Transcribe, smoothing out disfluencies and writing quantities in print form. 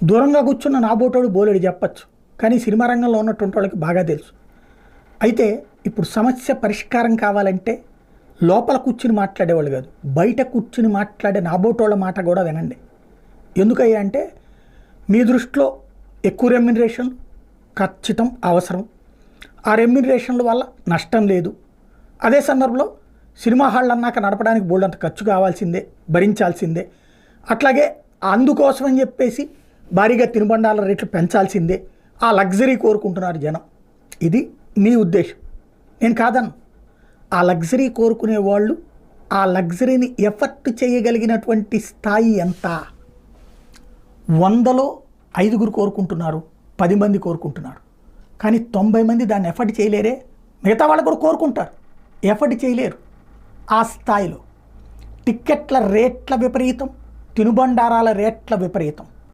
దూరంగా కూర్చున్న నాబోటోడు బోలెడు చెప్పచ్చు, కానీ సినిమా రంగంలో ఉన్నటువంటి వాళ్ళకి బాగా తెలుసు. అయితే ఇప్పుడు సమస్య పరిష్కారం కావాలంటే లోపల కూర్చుని మాట్లాడేవాళ్ళు కాదు, బయట కూర్చుని మాట్లాడే నాబోటోళ్ళ మాట కూడా వినండి. ఎందుకయ్యా అంటే మీ దృష్టిలో ఎక్కువ రెమ్యునరేషన్ ఖచ్చితం అవసరం, ఆ రెమ్యునరేషన్ల వల్ల నష్టం లేదు. అదే సందర్భంలో సినిమా హాళ్ళు అన్నాక నడపడానికి బోల్డంత ఖర్చు కావాల్సిందే, భరించాల్సిందే. అట్లాగే అందుకోసం అని చెప్పేసి భారీగా తినుబండాల రేట్లు పెంచాల్సిందే. ఆ లగ్జరీ కోరుకుంటున్నారు జనం. ఇది మీ ఉద్దేశం, నేను కాదను. ఆ లగ్జరీ కోరుకునే వాళ్ళు ఆ లగ్జరీని ఎఫర్ట్ చేయగలిగినటువంటి స్థాయి ఎంత? 100లో 5 కోరుకుంటున్నారు, 10 మంది కోరుకుంటున్నారు, కానీ 90 మంది దాన్ని ఎఫర్ట్ చేయలేరే. మిగతా వాళ్ళు కూడా కోరుకుంటారు, ఎఫర్ట్ చేయలేరు. ఆ స్థాయిలో టిక్కెట్ల రేట్ల విపరీతం, తినుబండారాల రేట్ల విపరీతం.